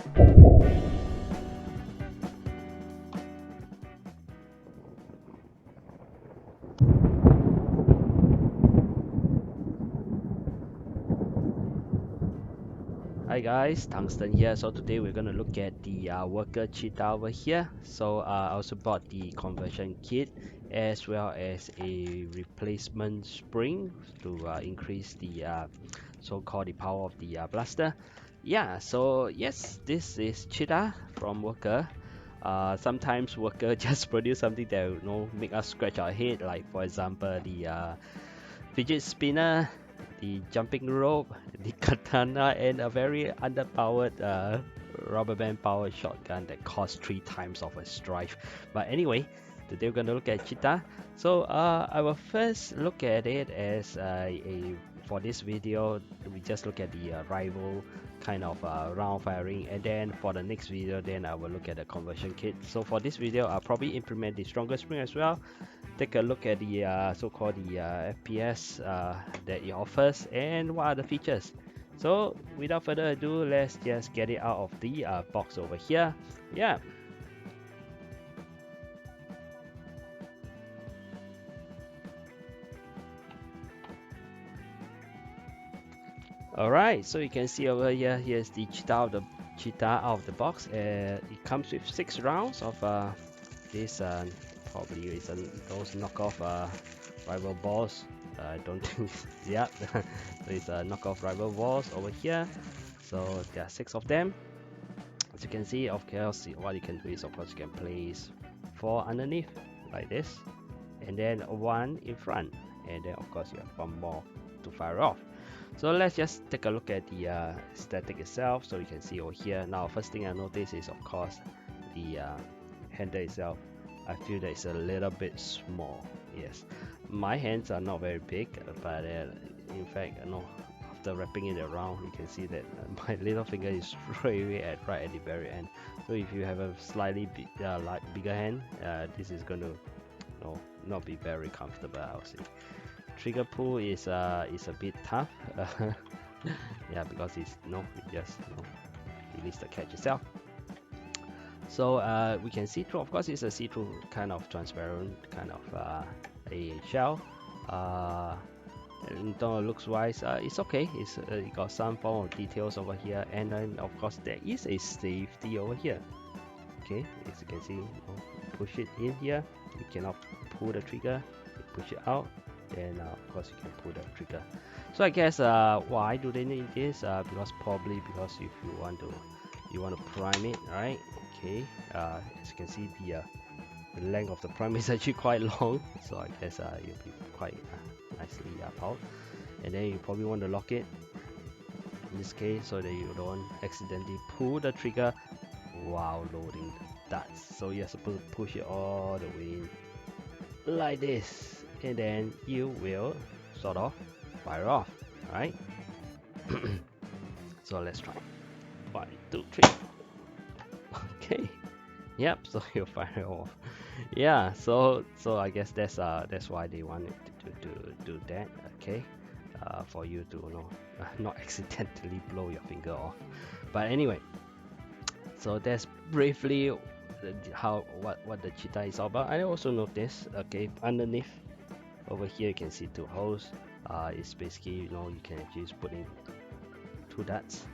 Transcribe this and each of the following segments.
Hi guys, Tungsten here. So today we're going to look at the worker CheeTah over here. So I also bought the conversion kit as well as a replacement spring to increase the so-called the power of the blaster. Yeah, so yes, this is CheeTah from worker. Sometimes worker just produce something that make us scratch our head, like for example the fidget spinner, the jumping rope, the katana, and a very underpowered rubber band powered shotgun that costs 3 times of a strife. But anyway, today we're gonna look at CheeTah. So I will first look at it as for this video we just look at the rival kind of round firing, and then for the next video then I will look at the conversion kit. So for this video I'll probably implement the stronger spring as well, take a look at the so-called the FPS that it offers and what are the features. So without further ado, let's just get it out of the box over here. Yeah. Alright, so you can see over here, here's the CheeTah out of the box. It comes with 6 rounds of this probably is those knockoff rival balls. I don't think, yeah, so it's a knockoff rival balls over here. So there are 6 of them. As you can see, of course, what you can do is, of course, you can place 4 underneath like this, and then 1 in front, and then of course you have 1 more to fire off. So let's just take a look at the static itself. So you can see over here. Now, first thing I notice is, of course, the handle itself. I feel that it's a little bit small. Yes, my hands are not very big, but in fact, after wrapping it around, you can see that my little finger is right at the very end. So if you have a slightly bigger hand, this is going to not be very comfortable, I'll say. Trigger pull is a bit tough. Yeah, because it's you just release the catch itself. So we can see through. Of course, it's a see-through kind of transparent kind of a shell. In terms of looks wise, it's okay. It got some form of details over here, and then of course there is a safety over here. Okay, as you can see, push it in here. You cannot pull the trigger. You push it out, then of course you can pull the trigger. So I guess why do they need this? Probably because if you want to prime it, right? Okay, as you can see, the length of the prime is actually quite long, so I guess you'll be quite nicely powered. And then you probably want to lock it in this case so that you don't accidentally pull the trigger while loading the darts. So you're supposed to push it all the way like this, and then you will sort of fire off. Alright. So let's try. 1, 2, 3. Okay. Yep, so you fire off. Yeah, so I guess that's why they wanted to do that. Okay, for you to not accidentally blow your finger off. But anyway, so that's briefly what the CheeTah is all about. I also noticed, okay, underneath over here you can see 2 holes. It's basically you can just put in 2 darts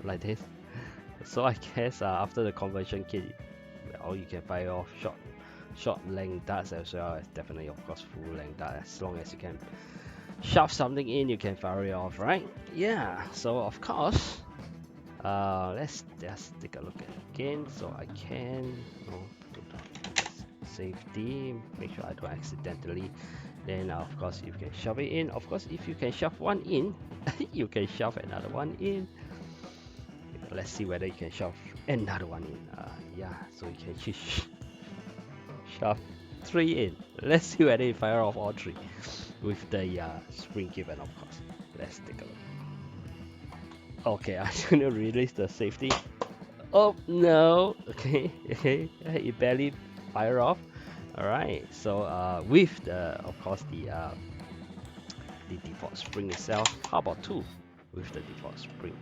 like this. So I guess after the conversion kit, or you can fire off short length darts as well as definitely of course full length dart. As long as you can shove something in, you can fire it off, right? Yeah. So of course, let's just take a look at it again. So I can put safety, make sure I don't accidentally. Then of course you can shove it in. Of course, if you can shove one in, you can shove another one in. Let's see whether you can shove another one in. Yeah, so you can just shove 3 in. Let's see whether you fire off all 3 with the spring given, of course. Let's take a look. Okay, I'm gonna release the safety. Oh no! Okay, it barely fire off. Alright, so with of course the default spring itself. How about 2 with the default spring?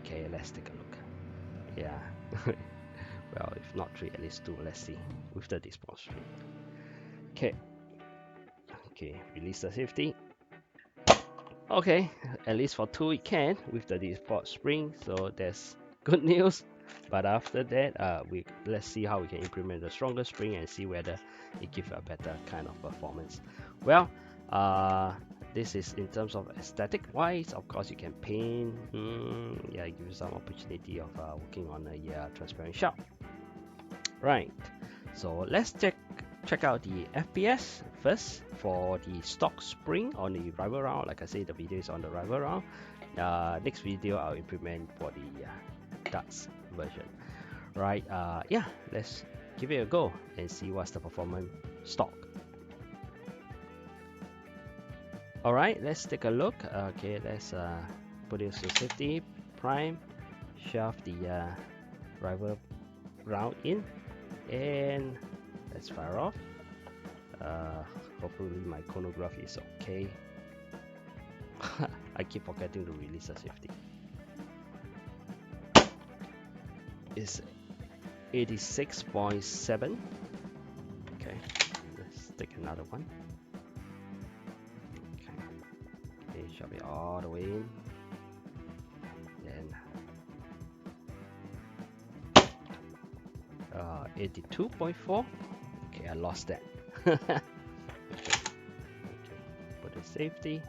Okay, let's take a look. Yeah. Well, if not 3, at least 2. Let's see with the display string. Okay. Okay, release the safety. Okay, at least for 2 it can with the default spring, so that's good news. But after that, let's see how we can implement the stronger spring and see whether it gives a better kind of performance. Well, this is in terms of aesthetic wise. Of course, you can paint. Yeah, it gives you some opportunity of working on a transparent shell. Right. So let's check out the FPS first for the stock spring on the rival round. Like I said, the video is on the rival round. Next video I'll implement for the darts version. Right. Yeah. Let's give it a go and see what's the performance stock. All right. Let's take a look. Okay. Let's put it to safety, prime, shove the rival round in, and let's fire off. Hopefully my chronograph is okay. I keep forgetting to release the safety. It's 86.7. Okay, let's take another one. Okay, shove it all the way in. Then 82.4. Okay, I lost that. Okay, put the safety.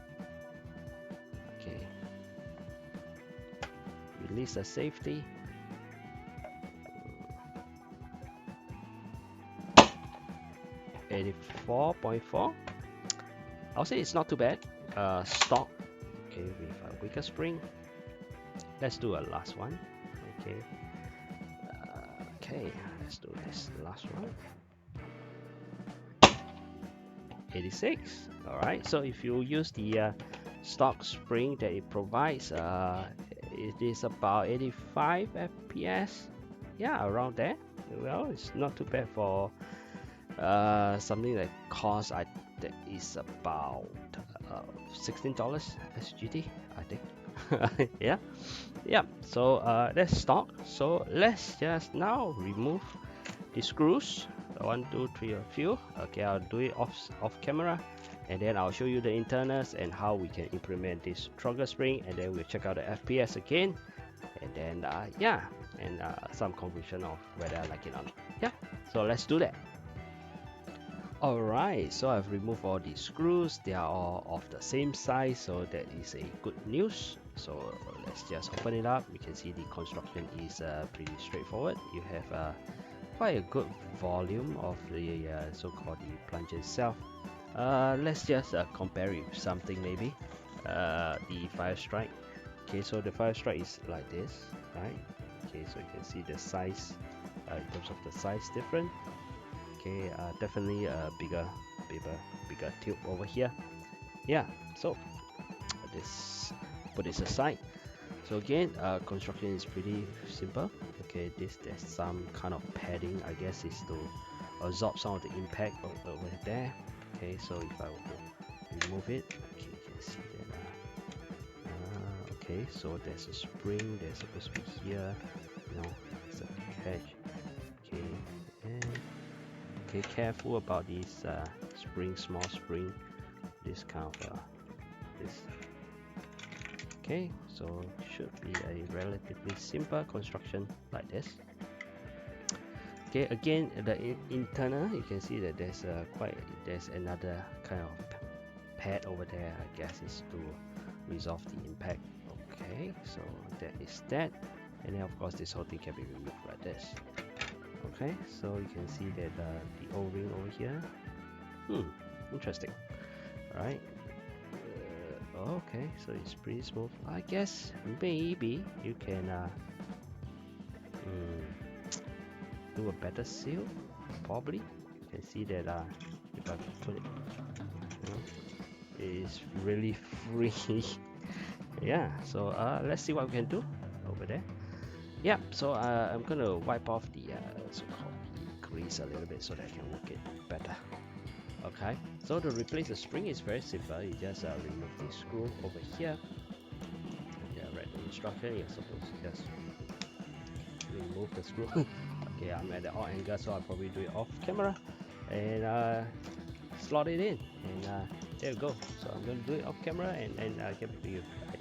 Okay, release the safety. 84.4. I'll say it's not too bad. Stock. Okay, with a weaker spring. Let's do a last one. Okay. Okay, let's do this last one. 86. All right. So if you use the stock spring that it provides, it is about 85 FPS. Yeah, around there. Well, it's not too bad for something that costs, I think, is about $16 SGD, I think. Yeah. So that's stock. So let's just now remove the screws. 1, 2, 3, a few. Okay, I'll do it off camera, and then I'll show you the internals and how we can implement this stronger spring, and then we'll check out the FPS again, and then yeah, and some conclusion of whether I like it or not. Yeah, so let's do that. Alright, so I've removed all the screws. They are all of the same size, so that is a good news. So let's just open it up. You can see the construction is pretty straightforward. You have quite a good volume of the so-called the plunger itself. Let's just compare it with something, maybe the fire strike. Okay, so the fire strike is like this, right? Okay, so you can see the size in terms of the size different. Okay, definitely a bigger tube over here. Yeah, so put this aside. So again, construction is pretty simple. Okay, there's some kind of padding, I guess, is to absorb some of the impact over there. Okay, so if I were to remove it, okay, you can see that. Okay, so there's a spring. There's supposed to be here. It's a catch. Okay, and okay, careful about this spring, small spring. This kind of this. Okay, so should be a relatively simple construction like this. Okay, again, the internal, you can see that there's another kind of pad over there. I guess is to resolve the impact. Okay, so that is that, and then of course this whole thing can be removed like this. Okay, so you can see that the O-ring over here. Interesting. All right. Okay, so it's pretty smooth. I guess maybe you can do a better seal. Probably. You can see that if I put it, it is really free. Yeah. So let's see what we can do over there. Yeah. So I'm gonna wipe off the so-called grease a little bit so that I can work it better. Okay, so to replace the spring is very simple. You just remove the screw over here. Yeah, read the instruction. You're supposed to just remove the screw. Okay, I'm at the odd angle, so I'll probably do it off camera and slot it in, and there you go. So I'm going to do it off camera and get back to you guys.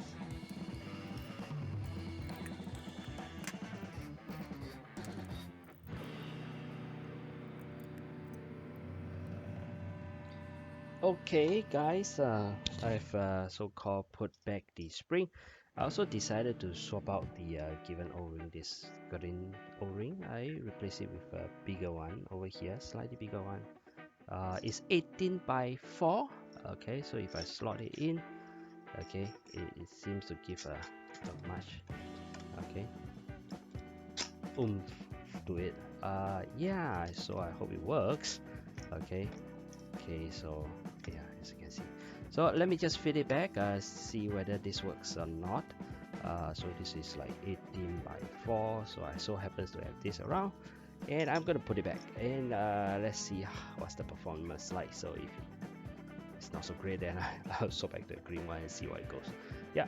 Okay guys, I've so-called put back the spring. I also decided to swap out the given O-ring, this green O-ring. I replace it with a bigger one over here, slightly bigger one. It's 18 by 4. Okay, so if I slot it in, okay, it seems to give a much, okay, oomph to it. Yeah, so I hope it works. Okay, so yeah, as you can see, so let me just fit it back, see whether this works or not. So this is like 18 by 4, so I so happens to have this around, and I'm gonna put it back, and let's see what's the performance like. So if it's not so great, then I'll swap back the green one and see what it goes. Yeah.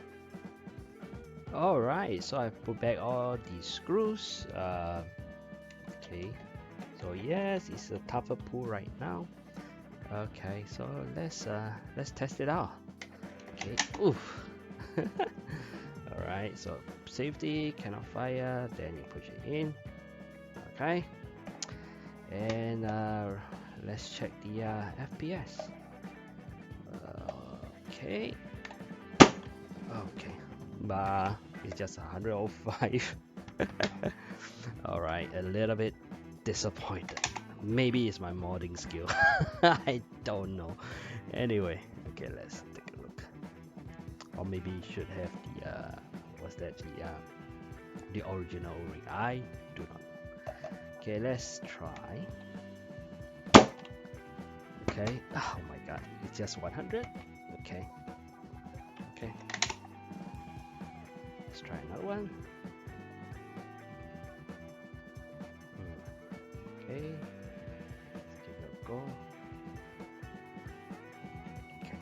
Alright, so I put back all the screws. Okay, so yes, it's a tougher pull right now. Okay, so let's test it out. Okay, oof. Alright, so safety, cannot fire, then you push it in. Okay, and let's check the FPS. Okay, but it's just 105. Alright, a little bit disappointed. Maybe it's my modding skill. I don't know. Anyway, okay, let's take a look. Or maybe you should have the what's that, the original ring. I do not know. Okay, let's try. Okay, oh my god, it's just 100. Okay, let's try another one. Okay, let's give it a go. Okay.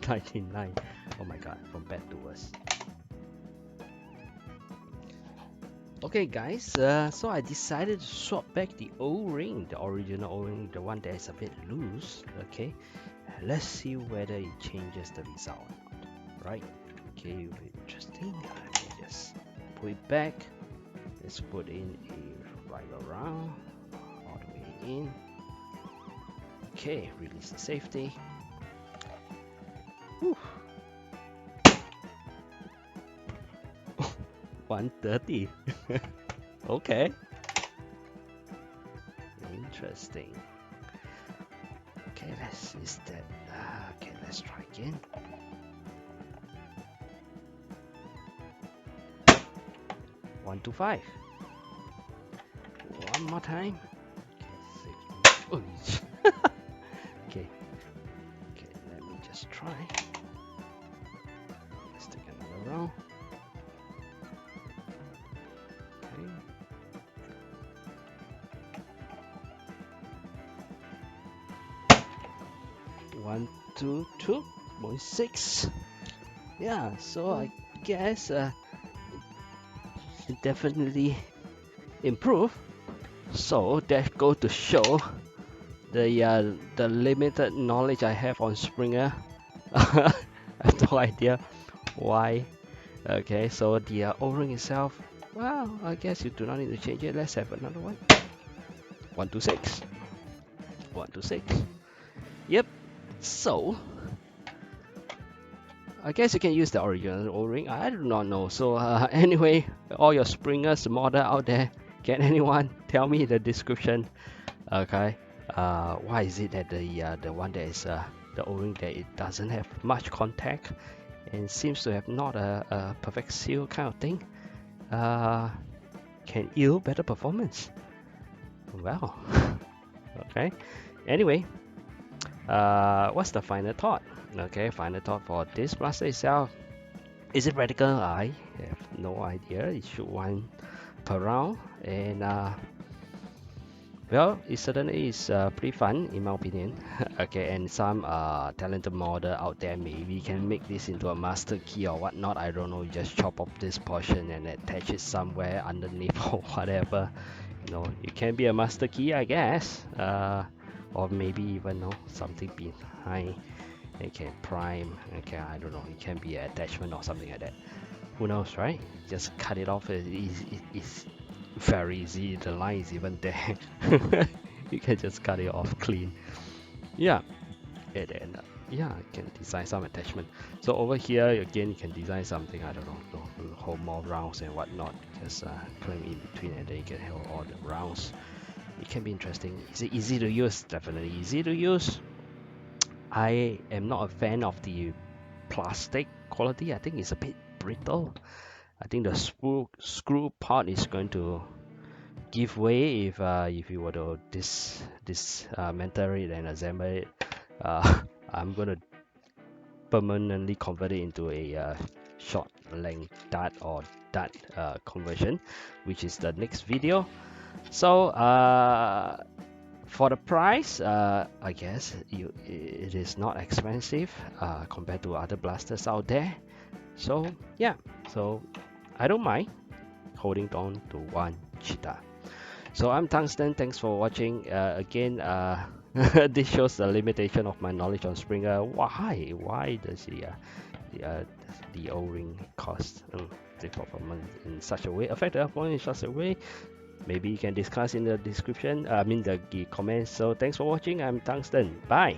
99. Oh my god, from bad to worse. Okay guys, so I decided to swap back the O-ring, the original O-ring, the one that is a bit loose. Okay, let's see whether it changes the result or not. Right? Okay, very interesting. Let me just put it back. Let's put in a right around, all the way in. Okay, release the safety. Whew. 130. Okay, interesting. Okay, is that okay, let's try again. 125. One more time. Okay, let me just try. Let's take another round. Okay. 122.6. Yeah, so I guess it definitely improved. So that goes to show the limited knowledge I have on Springer. I have no idea why. Okay, so the O-ring itself, well, I guess you do not need to change it. Let's have another one. 126. 126. Yep. So I guess you can use the original O-ring. I do not know. So anyway, all your Springers modder out there, can anyone tell me in the description? Okay, why is it that the one that is the O-ring that it doesn't have much contact and seems to have not a perfect seal kind of thing can yield better performance? Well, okay. Anyway, what's the final thought? Okay, final thought for this blaster itself. Is it practical? I have no idea. It shoot one per round, and Well, it certainly is pretty fun in my opinion. Okay, and some talented model out there maybe can make this into a master key or whatnot. I don't know. You just chop off this portion and attach it somewhere underneath or whatever. You know, it can be a master key, I guess. Or maybe even no something behind. It can prime. Okay, I don't know. It can be an attachment or something like that. Who knows, right? Just cut it off. It's very easy. The line is even there. You can just cut it off clean. Yeah, and then yeah, you can design some attachment. So over here again, you can design something. I don't know, hold more rounds and whatnot. Just clamp in between, and then you can hold all the rounds. It can be interesting. Is it easy to use? Definitely easy to use. I am not a fan of the plastic quality. I think it's a bit brittle. I think the screw part is going to give way if you were to dismantle it and assemble it. I'm gonna permanently convert it into a short length dart or dart conversion, which is the next video. So for the price, I guess it is not expensive compared to other blasters out there. So yeah, so I don't mind holding on to one CheeTah. So I'm Tungsten. Thanks for watching. Again, this shows the limitation of my knowledge on Springer. Why? Why does the, uh, the O-ring cost the performance in such a way, affect the performance in such a way? Maybe you can discuss in the description. I mean the comments. So thanks for watching. I'm Tungsten. Bye.